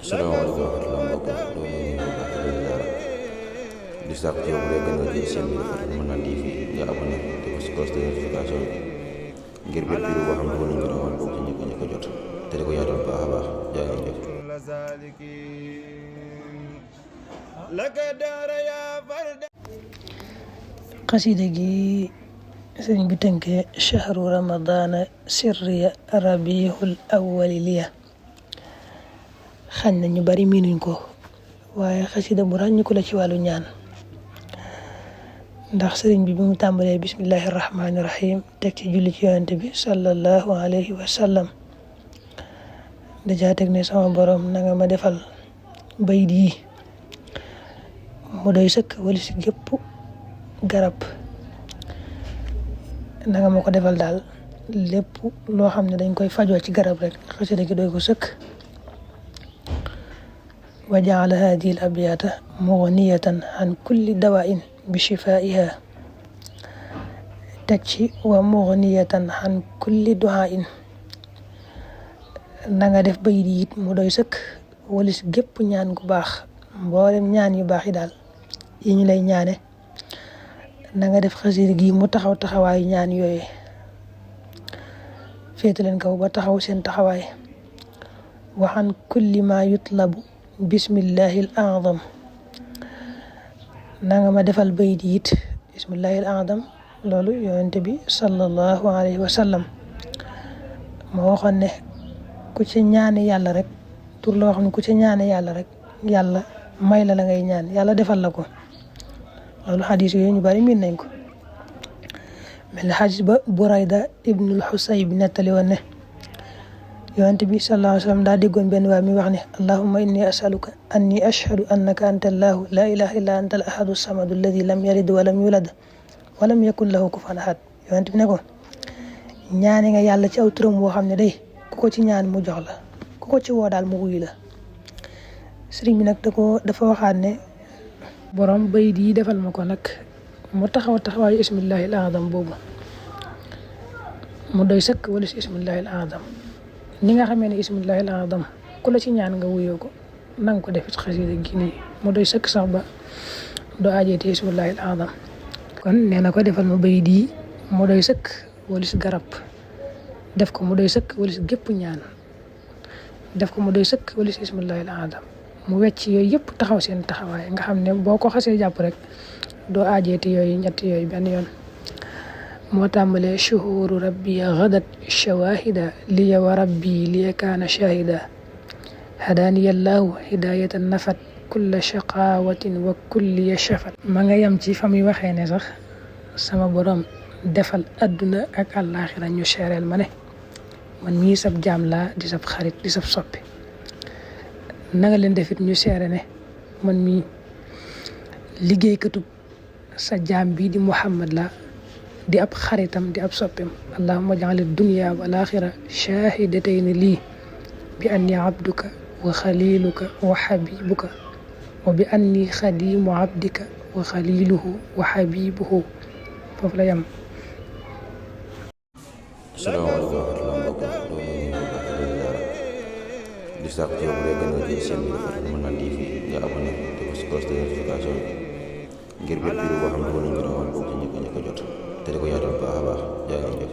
salaamaaleykum wa rahmatulah mbokk yi loolu la ñuy wax di sàkk ci yow bu dee gën a jël seen bi dafa mën naa di fi nga abonné te ko si cloche de notification bi ngir bépp vidéo boo xam ne nañ ko doon bokk ci ñëpp ko jot te di ko yaatal baax a baax jaa ngeen jëf. xasida gi sëriñ bi tënkee chahru ramadana sirriya rabiul awwali liya xañ na ñu bari miinuñ ko waaye xasida bu ràññiku la ci wàllu ñaan ndax sëriñ bi mu tàmbalee bismillahi rahmaani rahim teg ci julli ci yonente bi sallallahu alayhi wa sallam dajaa teg ne sama borom na nga ma defal bayit yi mu doy sëkk wali si gépp garab na nga ma ko defal daal lépp loo xam ne dañ koy fajoo ci garab rek xasida gi doy ko sëkk wa jaala hadihi al abyata mughniyatan an kulli dawain bi shifaiha teg ci wa mughniyatan an kulli duain na nga def bayit yi it mu doy sëkk walis gépp ñaan gu baax mboolem ñaan yu baax yi daal yi ñu lay ñaane na nga def xasida gi mu taxaw taxawaayu ñaan yooyu féete leen kaw ba taxaw seen taxawaay waxan kulli ma yutlabu bismillahi al a'zam na nga ma defal bayit yi it bismillahi al a'zam loolu yonente bi sallallahu alayhi wa sallam moo waxoon ne ku ci ñaane yàlla rek tur loo xam ne ku ci ñaane yàlla rek yàlla may la ngay ñaan yàlla defal la ko loolu xadis yooyu ñu bari miin nañ ko mel ne xadis ba Burayda ibnul Xusayb bi nettali woon ne yonent bi sallallahu alayhi wa sallam daa déggoon benn waay mi wax ne allahumma inni asaluka anni ashhadu annaka anta allahu la ilaha illa anta al ahadu samadu alladi lam yalid walam yulad walam yakun lahu kufuwan ahad yonent bi ne ko ñaane nga yàlla ci aw turam woo xam ne day ku ko ci ñaan mu jox la ku ko ci woo daal mu wuyu la sëriñ bi nag dafa waxaat ne borom bayit yi defal ma ko nag mu taxaw taxawaayu ismillahi al azam boobu mu doy sëkk wala si ismillahi al azam ni nga xamee ne ismillahi al azam ku la ci ñaan nga wuyoo ko nanga ko def ci xasida gi nii mu doy sëkk sax ba doo ajeeti ismillahi al azam kon nee na ko defal ma bayit yi mu doy sëkk wala si garab def ko mu doy sëkk wala si gépp ñaan def ko mu doy sëkk wala si ismillahi al azam mu wecc yooyu yëpp taxaw seen taxawaay nga xam ne boo ko xasee jàpp rek doo aajeeti yooyu ñett yooyu benn yoon moo tàmbalee shuhuru rabbi gadat shawahida liya wa rabbi liya kaana shahida hadaniya allahu hidayatan nafat kulla shaqawatin wa kulliya shafat ma nga yem ci fa muy waxee ne sax sama borom defal adduna ak àllaaxira ñu seereel ma ne man mii sab jaam laa di sab xarit di sab soppi na nga leen defit ñu seere ne man mii liggéeykatub sa jaam bii di Muhammad la di ab xaritam di ab soppem allahumma ja'al ad-dunya wal axira shahidatayni lii bi anni abduka wa xaliluka wa xabibuka wa bi anni xadimu abdika wa xaliluhu wa xabibuhu foofu la yem. salaamaaleykum wa rahmatulah mbokk yi loolu la ñuy wax di sàkk ci yow bu dee gën a jël seen bi dafa mën naa di fi nga abonné te ko si cloche de notification bi ngir bépp vidéo boo xam ne nañ ko doon bokk ci ñëpp ko jot te di ko yaatal baax a baax jaa ngeen jëf.